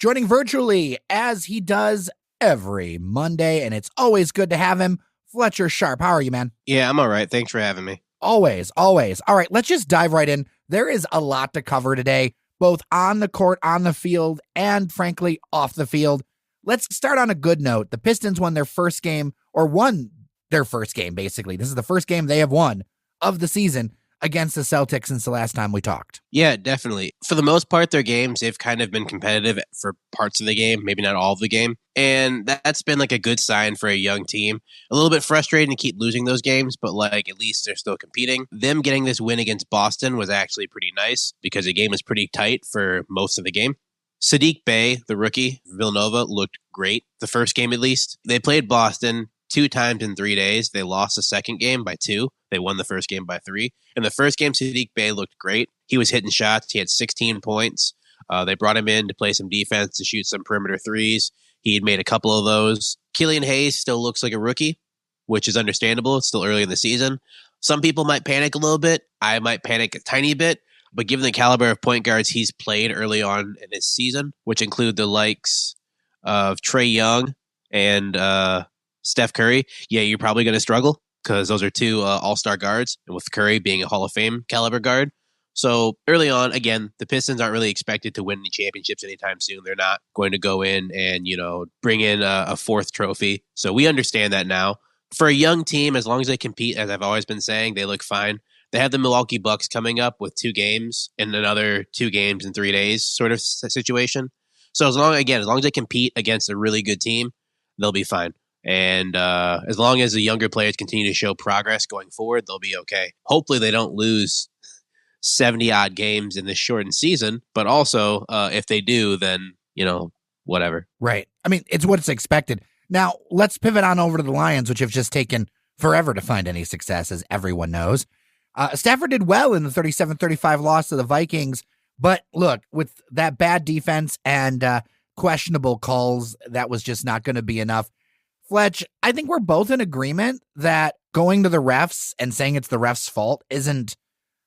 joining virtually as he does every Monday, and it's always good to have him, Fletcher Sharpe. How are you, man? Yeah, I'm all right. Thanks for having me. Always. All right, let's just dive right in. There is a lot to cover today, both on the court, on the field, and frankly, off the field. Let's start on a good note. The Pistons won their first game, basically. This is the first game they have won of the season against the Celtics since the last time we talked. Yeah, definitely. For the most part, their games, they've kind of been competitive for parts of the game, maybe not all of the game. And that's been like a good sign for a young team. A little bit frustrating to keep losing those games, but like at least they're still competing. Them getting this win against Boston was actually pretty nice because the game was pretty tight for most of the game. Saddiq Bey, the rookie, Villanova, looked great. The first game at least. They played Boston 2 times in 3 days. They lost the second game by 2. They won the first game by 3. In the first game, Saddiq Bey looked great. He was hitting shots. He had 16 points. They brought him in to play some defense, to shoot some perimeter threes. He had made a couple of those. Killian Hayes still looks like a rookie, which is understandable. It's still early in the season. Some people might panic a little bit. I might panic a tiny bit. But given the caliber of point guards he's played early on in his season, which include the likes of Trae Young and Steph Curry, yeah, you're probably going to struggle because those are 2 all-star guards, and with Curry being a Hall of Fame caliber guard. So early on, again, the Pistons aren't really expected to win any championships anytime soon. They're not going to go in and, bring in a 4th trophy. So we understand that now. For a young team, as long as they compete, as I've always been saying, they look fine. They have the Milwaukee Bucks coming up with 2 games and another 2 games in 3 days sort of situation. So as long as they compete against a really good team, they'll be fine. And as long as the younger players continue to show progress going forward, they'll be okay. Hopefully they don't lose 70-odd games in this shortened season, but also if they do, then, whatever. Right. I mean, it's what's expected. Now, let's pivot on over to the Lions, which have just taken forever to find any success, as everyone knows. Stafford did well in the 37-35 loss to the Vikings, but look, with that bad defense and questionable calls, that was just not going to be enough. Fletch, I think we're both in agreement that going to the refs and saying it's the refs' fault isn't,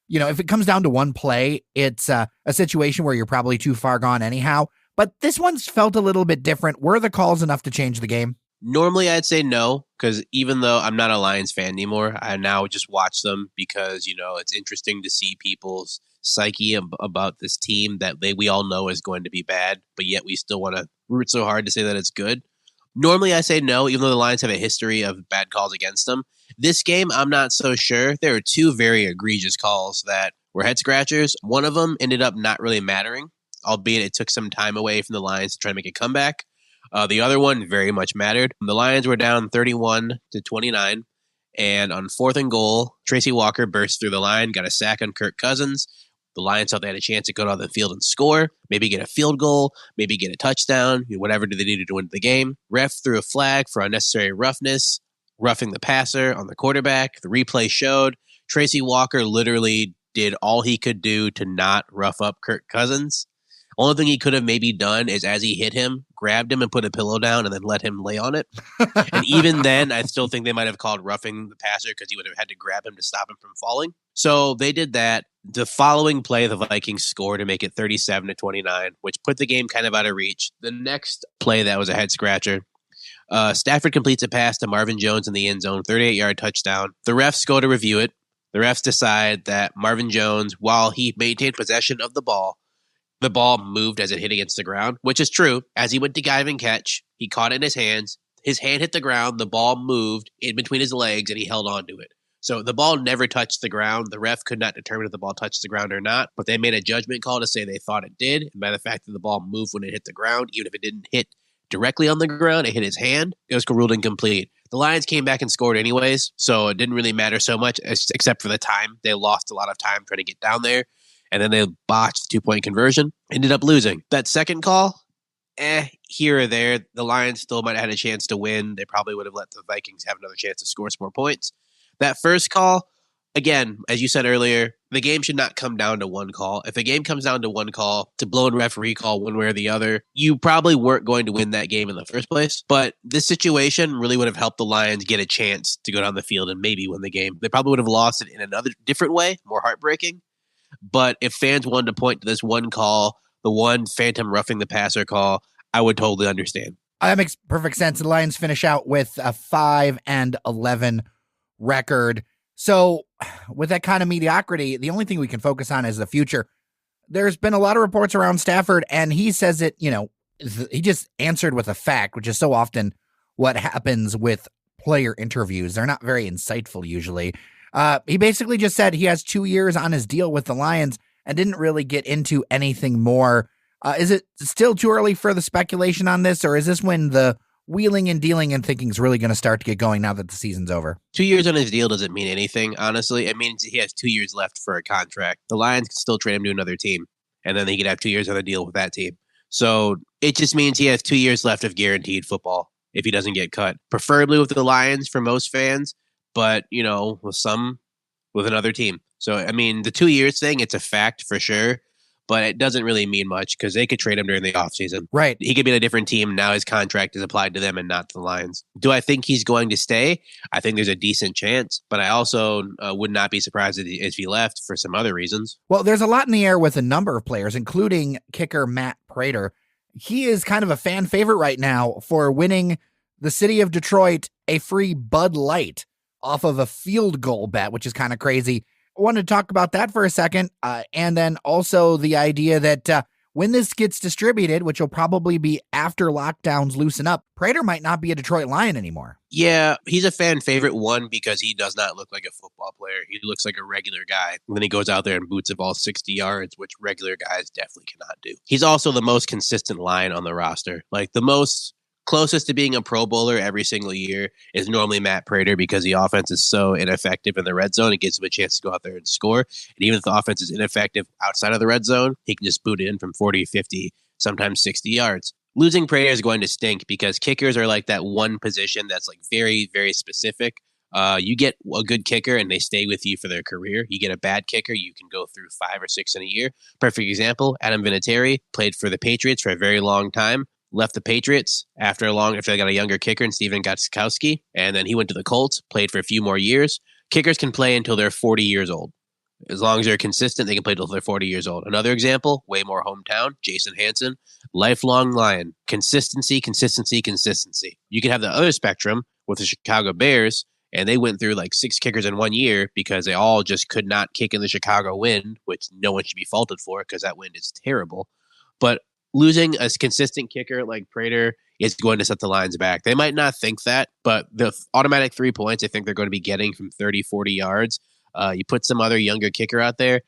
if it comes down to one play, it's a situation where you're probably too far gone anyhow. But this one's felt a little bit different. Were the calls enough to change the game? Normally, I'd say no, because even though I'm not a Lions fan anymore, I now just watch them because, it's interesting to see people's psyche about this team that we all know is going to be bad, but yet we still want to root so hard to say that it's good. Normally, I say no, even though the Lions have a history of bad calls against them. This game, I'm not so sure. There were 2 very egregious calls that were head scratchers. One of them ended up not really mattering, albeit it took some time away from the Lions to try to make a comeback. The other one very much mattered. The Lions were down 31-29, and on 4th and goal, Tracy Walker burst through the line, got a sack on Kirk Cousins. The Lions thought they had a chance to go down the field and score, maybe get a field goal, maybe get a touchdown, whatever they needed to win the game. Ref threw a flag for unnecessary roughness, roughing the passer on the quarterback. The replay showed Tracy Walker literally did all he could do to not rough up Kirk Cousins. Only thing he could have maybe done is as he hit him, grabbed him and put a pillow down and then let him lay on it. And even then, I still think they might have called roughing the passer because he would have had to grab him to stop him from falling. So they did that. The following play, the Vikings scored to make it 37-29, which put the game kind of out of reach. The next play that was a head scratcher, Stafford completes a pass to Marvin Jones in the end zone, 38-yard touchdown. The refs go to review it. The refs decide that Marvin Jones, while he maintained possession of the ball moved as it hit against the ground, which is true. As he went to dive and catch, he caught it in his hands. His hand hit the ground. The ball moved in between his legs, and he held on to it. So the ball never touched the ground. The ref could not determine if the ball touched the ground or not, but they made a judgment call to say they thought it did. And by the fact that the ball moved when it hit the ground, even if it didn't hit directly on the ground, it hit his hand, it was ruled incomplete. The Lions came back and scored anyways, so it didn't really matter so much, except for the time. They lost a lot of time trying to get down there. And then they botched the 2-point conversion, ended up losing. That second call, here or there, the Lions still might have had a chance to win. They probably would have let the Vikings have another chance to score some more points. That first call, again, as you said earlier, the game should not come down to one call. If a game comes down to one call, to blow and referee call one way or the other, you probably weren't going to win that game in the first place. But this situation really would have helped the Lions get a chance to go down the field and maybe win the game. They probably would have lost it in another different way, more heartbreaking. But if fans wanted to point to this one call, the one phantom roughing the passer call, I would totally understand. That makes perfect sense. The Lions finish out with a 5-11 record. So with that kind of mediocrity, the only thing we can focus on is the future. There's been a lot of reports around Stafford, and he says it, he just answered with a fact, which is so often what happens with player interviews. They're not very insightful usually. He basically just said he has 2 years on his deal with the Lions and didn't really get into anything more. Is it still too early for the speculation on this, or is this when the wheeling and dealing and thinking is really going to start to get going now that the season's over? 2 years on his deal doesn't mean anything, honestly. It means he has 2 years left for a contract. The Lions can still trade him to another team, and then he could have 2 years on a deal with that team. So it just means he has 2 years left of guaranteed football if he doesn't get cut. Preferably with the Lions for most fans, but, with another team. So, I mean, the 2 years thing, it's a fact for sure, but it doesn't really mean much because they could trade him during the offseason. Right. He could be in a different team. Now his contract is applied to them and not to the Lions. Do I think he's going to stay? I think there's a decent chance, but I also would not be surprised if he left for some other reasons. Well, there's a lot in the air with a number of players, including kicker Matt Prater. He is kind of a fan favorite right now for winning the city of Detroit a free Bud Light off of a field goal bet, which is kind of crazy. I wanted to talk about that for a second. And then also the idea that when this gets distributed, which will probably be after lockdowns loosen up, Prater might not be a Detroit Lion anymore. Yeah, he's a fan favorite, one, because he does not look like a football player. He looks like a regular guy. And then he goes out there and boots the ball 60 yards, which regular guys definitely cannot do. He's also the most consistent Lion on the roster. Like the most closest to being a Pro Bowler every single year is normally Matt Prater because the offense is so ineffective in the red zone. It gives him a chance to go out there and score. And even if the offense is ineffective outside of the red zone, he can just boot in from 40, 50, sometimes 60 yards. Losing Prater is going to stink because kickers are like that one position that's like very, very specific. You get a good kicker and they stay with you for their career. You get a bad kicker, you can go through 5 or 6 in a year. Perfect example, Adam Vinatieri played for the Patriots for a very long time. Left the Patriots after they got a younger kicker in Steven Gostkowski, and then he went to the Colts, played for a few more years. Kickers can play until they're 40 years old. As long as they're consistent, they can play until they're 40 years old. Another example, way more hometown, Jason Hanson, lifelong Lion. Consistency, consistency, consistency. You can have the other spectrum with the Chicago Bears, and they went through like 6 kickers in 1 year because they all just could not kick in the Chicago wind, which no one should be faulted for because that wind is terrible. But losing a consistent kicker like Prater is going to set the Lions back. They might not think that, but the automatic 3 points I think they're going to be getting from 30, 40 yards. You put some other younger kicker out there,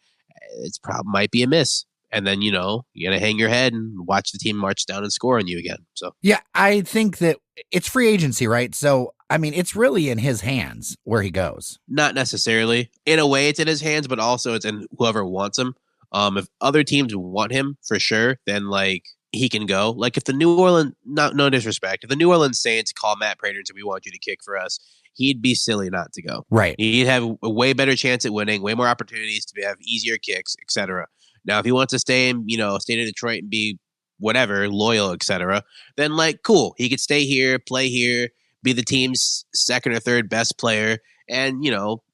it's probably might be a miss. And then, you got to hang your head and watch the team march down and score on you again. So, yeah, I think that it's free agency, right? So, I mean, it's really in his hands where he goes. Not necessarily. In a way, it's in his hands, but also it's in whoever wants him. If other teams want him for sure, then like he can go. Like if the New Orleans, no disrespect, if the New Orleans Saints call Matt Prater and say we want you to kick for us, he'd be silly not to go. Right. He'd have a way better chance at winning, way more opportunities to have easier kicks, etc. Now, if he wants to stay in, stay in Detroit and be whatever, loyal, etc., then like cool, he could stay here, play here, be the team's second or third best player, and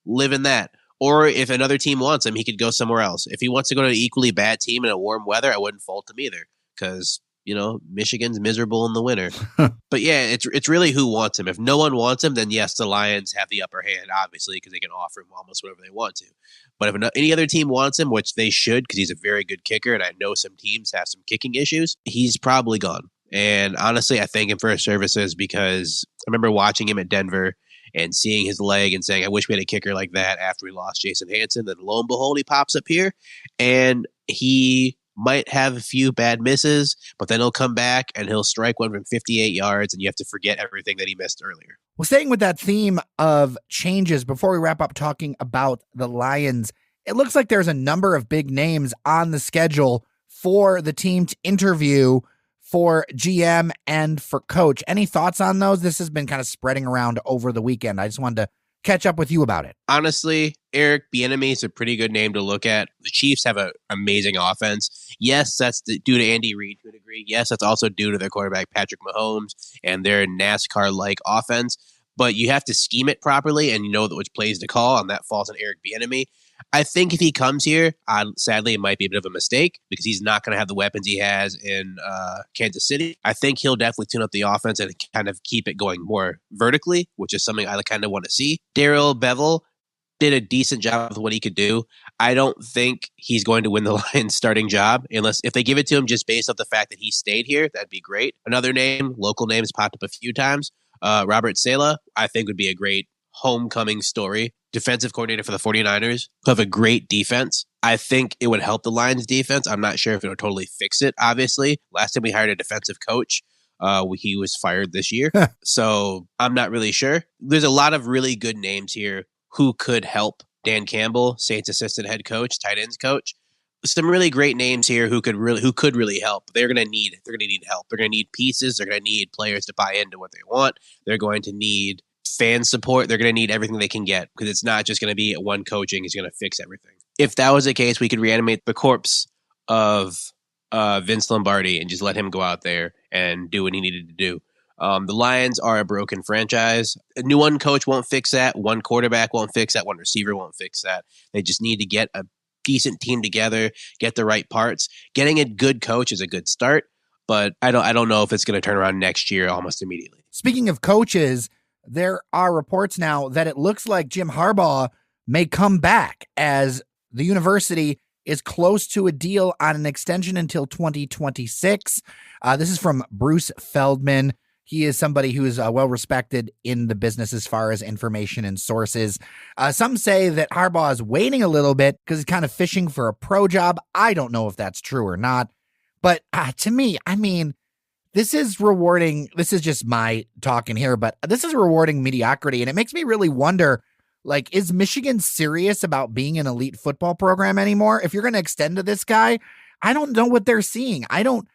live in that. Or if another team wants him, he could go somewhere else. If he wants to go to an equally bad team in a warm weather, I wouldn't fault him either because, Michigan's miserable in the winter. But yeah, it's really who wants him. If no one wants him, then yes, the Lions have the upper hand, obviously, because they can offer him almost whatever they want to. But if any other team wants him, which they should because he's a very good kicker, and I know some teams have some kicking issues, he's probably gone. And honestly, I thank him for his services because I remember watching him at Denver and seeing his leg and saying, I wish we had a kicker like that after we lost Jason Hanson. Then lo and behold, he pops up here and he might have a few bad misses, but then he'll come back and he'll strike one from 58 yards and you have to forget everything that he missed earlier. Well, staying with that theme of changes, before we wrap up talking about the Lions, it looks like there's a number of big names on the schedule for the team to interview for GM and for coach. Any thoughts on those? This has been kind of spreading around over the weekend. I just wanted to catch up with you about it. Honestly, Eric Bieniemy is a pretty good name to look at. The Chiefs have an amazing offense. Yes, that's due to Andy Reid to a degree. Yes, that's also due to their quarterback, Patrick Mahomes, and their NASCAR-like offense. But you have to scheme it properly and you know which plays to call, and that falls on Eric Bieniemy. I think if he comes here, sadly, it might be a bit of a mistake because he's not going to have the weapons he has in Kansas City. I think he'll definitely tune up the offense and kind of keep it going more vertically, which is something I kind of want to see. Darrell Bevell did a decent job with what he could do. I don't think he's going to win the Lions starting job unless if they give it to him just based off the fact that he stayed here. That'd be great. Another name, local name, has popped up a few times. Robert Saleh, I think would be a great homecoming story. Defensive coordinator for the 49ers, who have a great defense. I think it would help the Lions defense. I'm not sure if it would totally fix it, obviously. Last time we hired a defensive coach, he was fired this year. So I'm not really sure. There's a lot of really good names here who could help. Dan Campbell, Saints assistant head coach, tight ends coach. Some really great names here who could really help. They're going to need help. They're going to need pieces. They're going to need players to buy into what they want. They're going to need fan support. They're going to need everything they can get because it's not just going to be one coaching is going to fix everything. If that was the case, we could reanimate the corpse of Vince Lombardi and just let him go out there and do what he needed to do. The Lions are a broken franchise. A new one coach won't fix that. One quarterback won't fix that. One receiver won't fix that. They just need to get a decent team together, get the right parts. Getting a good coach is a good start, but I don't know if it's going to turn around next year almost immediately. Speaking of coaches, there are reports now that it looks like Jim Harbaugh may come back as the university is close to a deal on an extension until 2026. This is from Bruce Feldman. He is somebody who is well respected in the business as far as information and sources. Some say that Harbaugh is waiting a little bit because he's kind of fishing for a pro job. I don't know if that's true or not. But to me, I mean, this is rewarding. This is just my talking here, but this is rewarding mediocrity. And it makes me really wonder, like, is Michigan serious about being an elite football program anymore? If you're going to extend to this guy, I don't know what they're seeing. I don't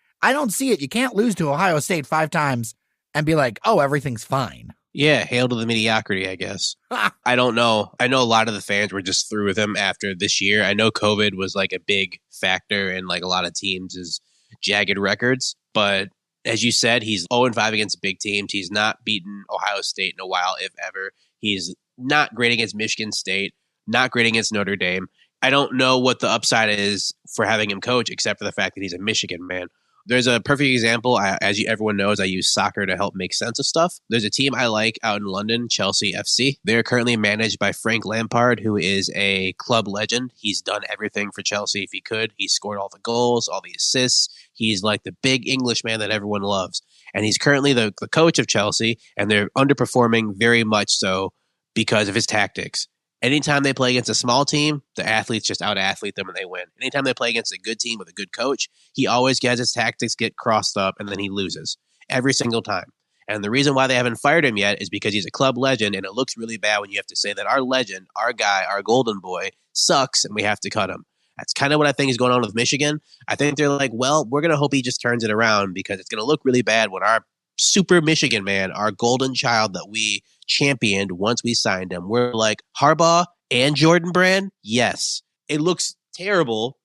see it. You can't lose to Ohio State 5 times and be like, oh, everything's fine. Yeah, hail to the mediocrity, I guess. I don't know. I know a lot of the fans were just through with him after this year. I know COVID was like a big factor in like a lot of teams' jagged records. But as you said, he's 0-5 against big teams. He's not beaten Ohio State in a while, if ever. He's not great against Michigan State, not great against Notre Dame. I don't know what the upside is for having him coach, except for the fact that he's a Michigan man. There's a perfect example. Everyone knows, I use soccer to help make sense of stuff. There's a team I like out in London, Chelsea FC. They're currently managed by Frank Lampard, who is a club legend. He's done everything for Chelsea if he could. He scored all the goals, all the assists. He's like the big Englishman that everyone loves. And he's currently the coach of Chelsea, and they're underperforming very much so because of his tactics. Anytime they play against a small team, the athletes just out-athlete them and they win. Anytime they play against a good team with a good coach, he always gets his tactics get crossed up and then he loses every single time. And the reason why they haven't fired him yet is because he's a club legend, and it looks really bad when you have to say that our legend, our guy, our golden boy sucks and we have to cut him. That's kind of what I think is going on with Michigan. I think they're like, well, we're going to hope he just turns it around because it's going to look really bad when our super Michigan man, our golden child that we championed once we signed him, we're like, Harbaugh and Jordan Brand? Yes. It looks terrible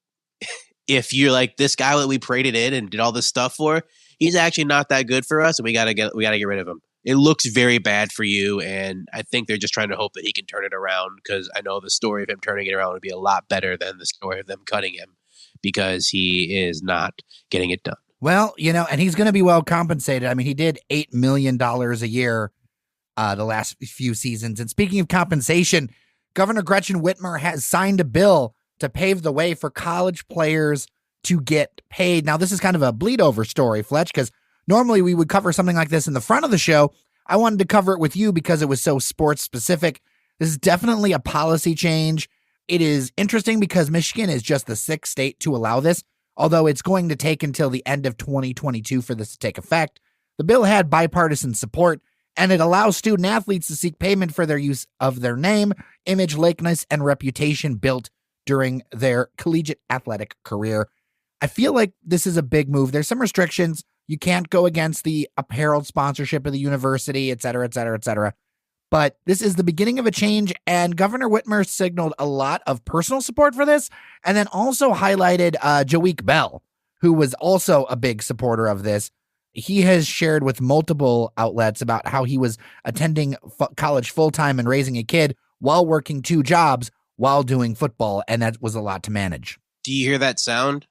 if you're like, this guy that we paraded in and did all this stuff for, he's actually not that good for us and we gotta get rid of him. It looks very bad for you, and I think they're just trying to hope that he can turn it around, because I know the story of him turning it around would be a lot better than the story of them cutting him because he is not getting it done. Well, and he's going to be well compensated. I mean, he did $8 million a year the last few seasons. And speaking of compensation, Governor Gretchen Whitmer has signed a bill to pave the way for college players to get paid. Now, this is kind of a bleed over story, Fletch, because normally we would cover something like this in the front of the show. I wanted to cover it with you because it was so sports specific. This is definitely a policy change. It is interesting because Michigan is just the 6th state to allow this, although it's going to take until the end of 2022 for this to take effect. The bill had bipartisan support, and it allows student athletes to seek payment for their use of their name, image, likeness, and reputation built during their collegiate athletic career. I feel like this is a big move. There's some restrictions. You can't go against the apparel sponsorship of the university, et cetera, et cetera, et cetera. But this is the beginning of a change, and Governor Whitmer signaled a lot of personal support for this, and then also highlighted Joeek Bell, who was also a big supporter of this. He has shared with multiple outlets about how he was attending college full-time and raising a kid while working 2 jobs while doing football, and that was a lot to manage. Do you hear that sound?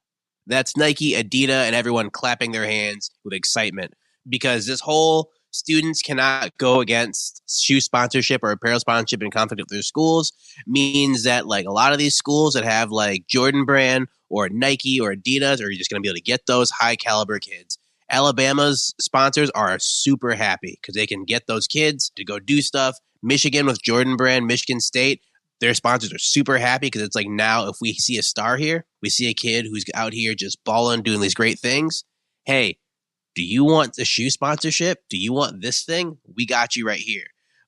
That's Nike, Adidas, and everyone clapping their hands with excitement, because this whole students cannot go against shoe sponsorship or apparel sponsorship in conflict with their schools means that like a lot of these schools that have like Jordan brand or Nike or Adidas are just going to be able to get those high caliber kids. Alabama's sponsors are super happy because they can get those kids to go do stuff. Michigan with Jordan brand, Michigan State, their sponsors are super happy because it's like, now if we see a star here, we see a kid who's out here just balling, doing these great things. Hey, do you want the shoe sponsorship? Do you want this thing? We got you right here.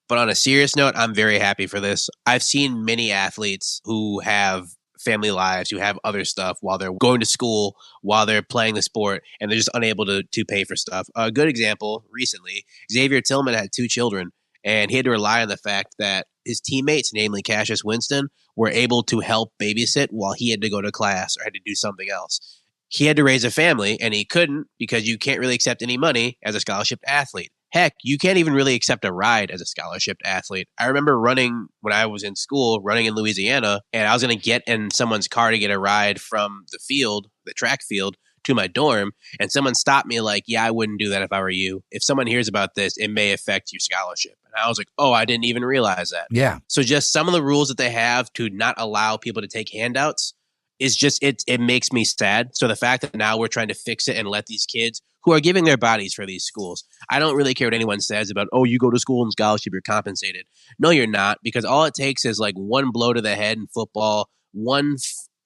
But on a serious note, I'm very happy for this. I've seen many athletes who have family lives, who have other stuff while they're going to school, while they're playing the sport, and they're just unable to pay for stuff. A good example recently, Xavier Tillman had 2 children, and he had to rely on the fact that his teammates, namely Cassius Winston, were able to help babysit while he had to go to class or had to do something else. He had to raise a family, and he couldn't because you can't really accept any money as a scholarship athlete. Heck, you can't even really accept a ride as a scholarship athlete. I remember running when I was in school, running in Louisiana, and I was going to get in someone's car to get a ride from the field, the track field, to my dorm, and someone stopped me like, yeah, I wouldn't do that if I were you. If someone hears about this, it may affect your scholarship. And I was like, oh, I didn't even realize that. Yeah. So just some of the rules that they have to not allow people to take handouts is just, it makes me sad. So the fact that now we're trying to fix it and let these kids who are giving their bodies for these schools, I don't really care what anyone says about, oh, you go to school in scholarship, you're compensated. No, you're not, because all it takes is like one blow to the head in football, one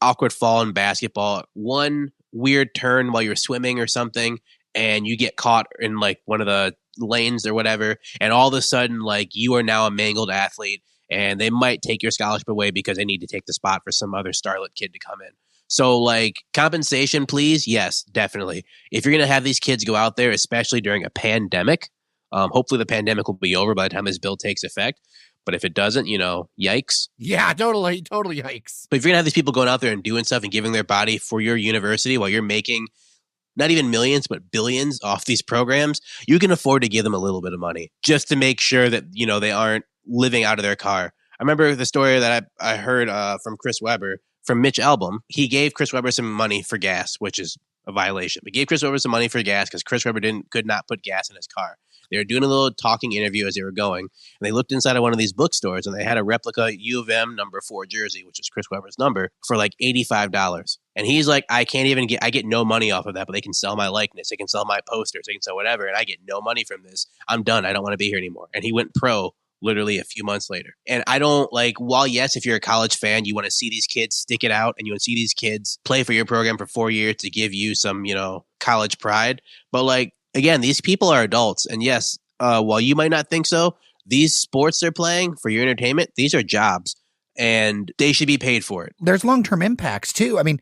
awkward fall in basketball, one weird turn while you're swimming or something, and you get caught in like one of the lanes or whatever, and all of a sudden like you are now a mangled athlete, and they might take your scholarship away because they need to take the spot for some other starlet kid to come in. So like compensation, please. Yes, definitely. If you're going to have these kids go out there, especially during a pandemic, hopefully the pandemic will be over by the time this bill takes effect. But if it doesn't, yikes. Yeah, totally yikes. But if you're going to have these people going out there and doing stuff and giving their body for your university while you're making not even millions, but billions off these programs, you can afford to give them a little bit of money just to make sure that, they aren't living out of their car. I remember the story that I heard from Chris Webber, from Mitch Albom. He gave Chris Webber some money for gas, which is a violation. But gave Chris Webber some money for gas because Chris Webber could not put gas in his car. They were doing a little talking interview as they were going, and they looked inside of one of these bookstores, and they had a replica U of M number 4 jersey, which is Chris Webber's number, for like $85. And he's like, I get no money off of that, but they can sell my likeness, they can sell my posters, they can sell whatever, and I get no money from this. I'm done. I don't want to be here anymore. And he went pro literally a few months later. And I don't while yes, if you're a college fan, you want to see these kids stick it out and you want to see these kids play for your program for 4 years to give you some, college pride. But again, these people are adults. And yes, while you might not think so, these sports they're playing for your entertainment, these are jobs and they should be paid for it. There's long-term impacts too. I mean,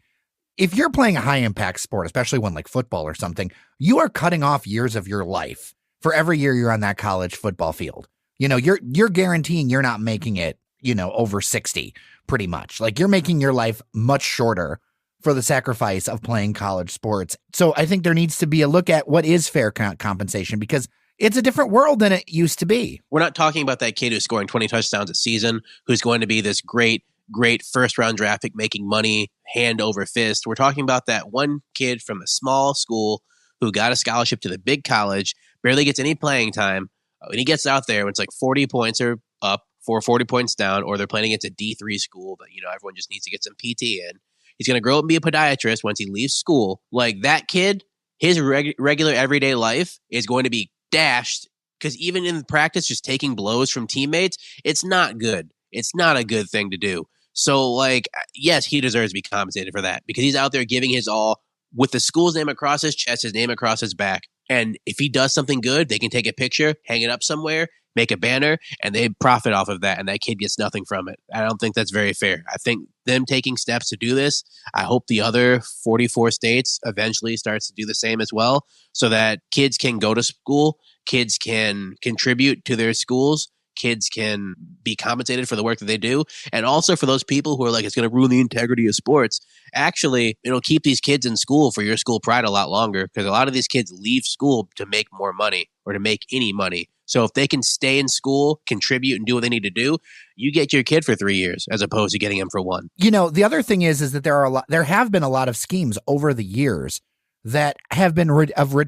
if you're playing a high impact sport, especially one like football or something, you are cutting off years of your life for every year you're on that college football field. You're guaranteeing you're not making it, over 60 pretty much. Like you're making your life much shorter for the sacrifice of playing college sports. So I think there needs to be a look at what is fair compensation, because it's a different world than it used to be. We're not talking about that kid who's scoring 20 touchdowns a season, who's going to be this great first round draft pick making money hand over fist. We're talking about that one kid from a small school who got a scholarship to the big college, barely gets any playing time. When he gets out there, when it's like 40 points are up, 40 points down, or they're playing against a D3 school, but everyone just needs to get some PT in. He's going to grow up and be a podiatrist once he leaves school. Like that kid, his regular everyday life is going to be dashed, because even in practice, just taking blows from teammates, it's not good. It's not a good thing to do. So yes, he deserves to be compensated for that because he's out there giving his all with the school's name across his chest, his name across his back. And if he does something good, they can take a picture, hang it up somewhere, make a banner, and they profit off of that. And that kid gets nothing from it. I don't think that's very fair. I think them taking steps to do this, I hope the other 44 states eventually starts to do the same as well, so that kids can go to school, kids can contribute to their schools, kids can be compensated for the work that they do. And also for those people who are like, it's going to ruin the integrity of sports. Actually, it'll keep these kids in school for your school pride a lot longer, because a lot of these kids leave school to make more money, or to make any money. So if they can stay in school, contribute, and do what they need to do, you get your kid for 3 years as opposed to getting him for 1. The other thing is that there have been a lot of schemes over the years that have been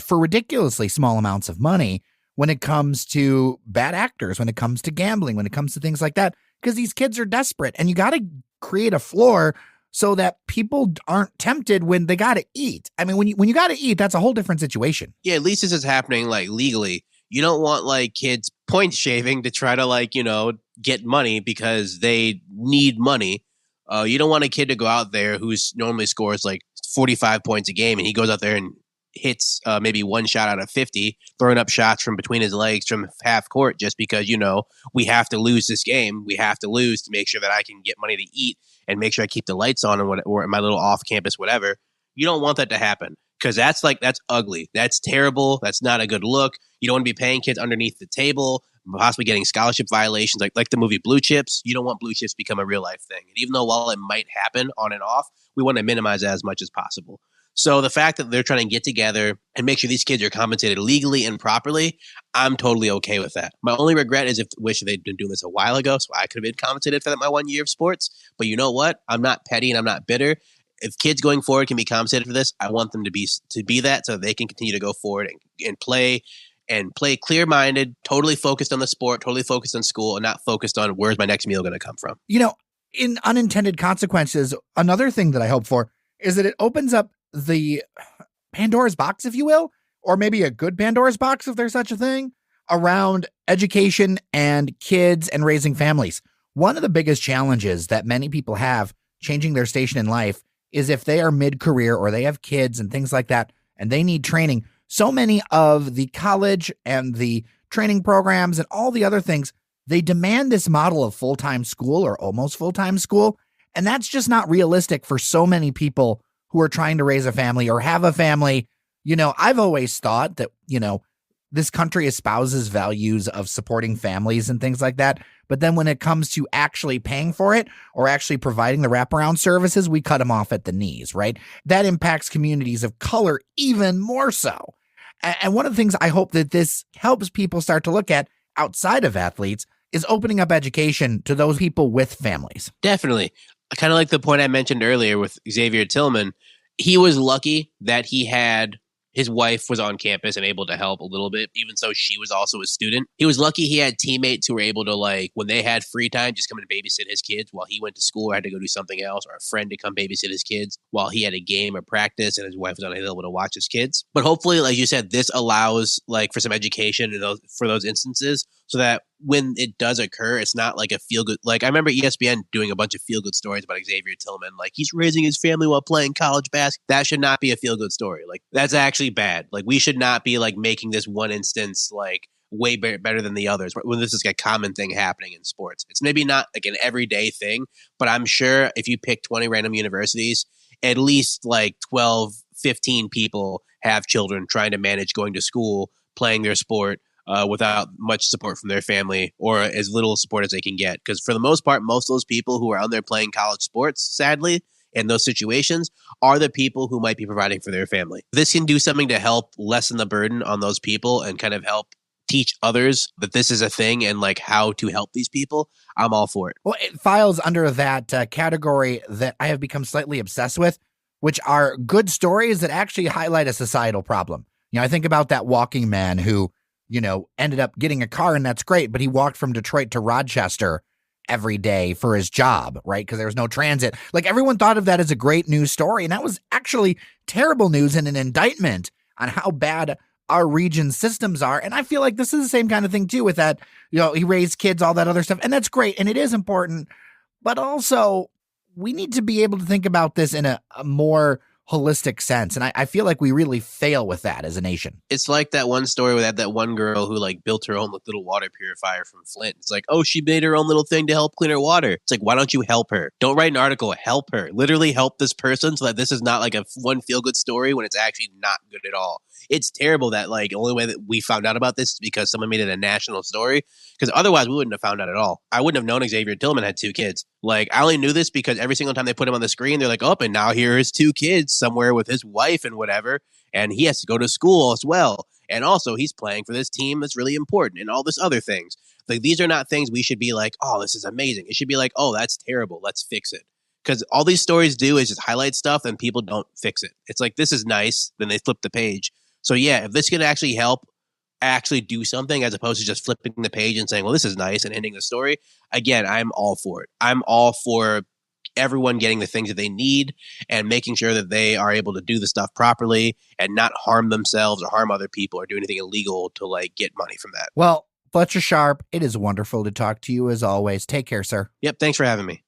for ridiculously small amounts of money when it comes to bad actors, when it comes to gambling, when it comes to things like that, because these kids are desperate, and you got to create a floor so that people aren't tempted when they got to eat. I mean, when you got to eat, that's a whole different situation. Yeah, at least this is happening like legally. You don't want like kids point shaving to try to get money because they need money. You don't want a kid to go out there who's normally scores like 45 points a game and he goes out there and hits maybe one shot out of 50, throwing up shots from between his legs from half court just because, we have to lose this game. We have to lose to make sure that I can get money to eat and make sure I keep the lights on or my little off campus, whatever. You don't want that to happen. Because that's ugly. That's terrible. That's not a good look. You don't want to be paying kids underneath the table, possibly getting scholarship violations like the movie Blue Chips. You don't want blue chips to become a real life thing. And even though while it might happen on and off, we want to minimize that as much as possible. So the fact that they're trying to get together and make sure these kids are compensated legally and properly, I'm totally okay with that. My only regret is wish they'd been doing this a while ago so I could have been compensated for my 1 year of sports. But you know what? I'm not petty and I'm not bitter. If kids going forward can be compensated for this, I want them to be that so they can continue to go forward and play clear-minded, totally focused on the sport, totally focused on school, and not focused on where's my next meal going to come from. In unintended consequences, another thing that I hope for is that it opens up the Pandora's box, if you will, or maybe a good Pandora's box, if there's such a thing, around education and kids and raising families. One of the biggest challenges that many people have changing their station in life is if they are mid-career or they have kids and things like that, and they need training. So many of the college and the training programs and all the other things, they demand this model of full-time school or almost full-time school. And that's just not realistic for so many people who are trying to raise a family or have a family. I've always thought that, this country espouses values of supporting families and things like that. But then when it comes to actually paying for it or actually providing the wraparound services, we cut them off at the knees, right? That impacts communities of color even more so. And one of the things I hope that this helps people start to look at outside of athletes is opening up education to those people with families. Definitely. Kind of like the point I mentioned earlier with Xavier Tillman. He was lucky that his wife was on campus and able to help a little bit, even though she was also a student. He was lucky he had teammates who were able to, when they had free time, just come and babysit his kids while he went to school or had to go do something else, or a friend to come babysit his kids while he had a game or practice and his wife was unable to watch his kids. But hopefully, like you said, this allows for some education for those instances so that when it does occur, it's not like a feel-good. I remember ESPN doing a bunch of feel-good stories about Xavier Tillman. He's raising his family while playing college basketball. That should not be a feel-good story. That's actually bad. We should not be, making this one instance, way better than the others when this is a common thing happening in sports. It's maybe not, an everyday thing, but I'm sure if you pick 20 random universities, at least, 12, 15 people have children trying to manage going to school, playing their sport, without much support from their family or as little support as they can get. Because for the most part, most of those people who are out there playing college sports, sadly, in those situations, are the people who might be providing for their family. This can do something to help lessen the burden on those people and kind of help teach others that this is a thing and how to help these people. I'm all for it. Well, it files under that category that I have become slightly obsessed with, which are good stories that actually highlight a societal problem. I think about that walking man who ended up getting a car, and that's great, but he walked from Detroit to Rochester every day for his job, right? Because there was no transit. Everyone thought of that as a great news story, and that was actually terrible news and an indictment on how bad our region's systems are. And I feel like this is the same kind of thing too with that, he raised kids, all that other stuff, and that's great, and it is important, but also we need to be able to think about this in a more holistic sense. And I feel like we really fail with that as a nation. It's like that one story where that one girl who built her own little water purifier from Flint. It's she made her own little thing to help clean her water. It's why don't you help her? Don't write an article. Help her. Literally help this person so that this is not a one feel-good story when it's actually not good at all. It's terrible that only way that we found out about this is because someone made it a national story. Because otherwise we wouldn't have found out at all. I wouldn't have known Xavier Tillman had 2 kids. I only knew this because every single time they put him on the screen, they're and now here is 2 kids somewhere with his wife and whatever. And he has to go to school as well. And also, he's playing for this team that's really important and all this other things. Like, these are not things we should be like, oh, this is amazing. It should be like, oh, that's terrible. Let's fix it. Because all these stories do is just highlight stuff and people don't fix it. It's like, this is nice. Then they flip the page. So, yeah, if this can actually help actually do something as opposed to just flipping the page and saying, well, this is nice and ending the story, again, I'm all for it. I'm all for everyone getting the things that they need and making sure that they are able to do the stuff properly and not harm themselves or harm other people or do anything illegal to like get money from that. Well, Fletcher Sharpe, it is wonderful to talk to you as always. Take care, sir. Yep. Thanks for having me.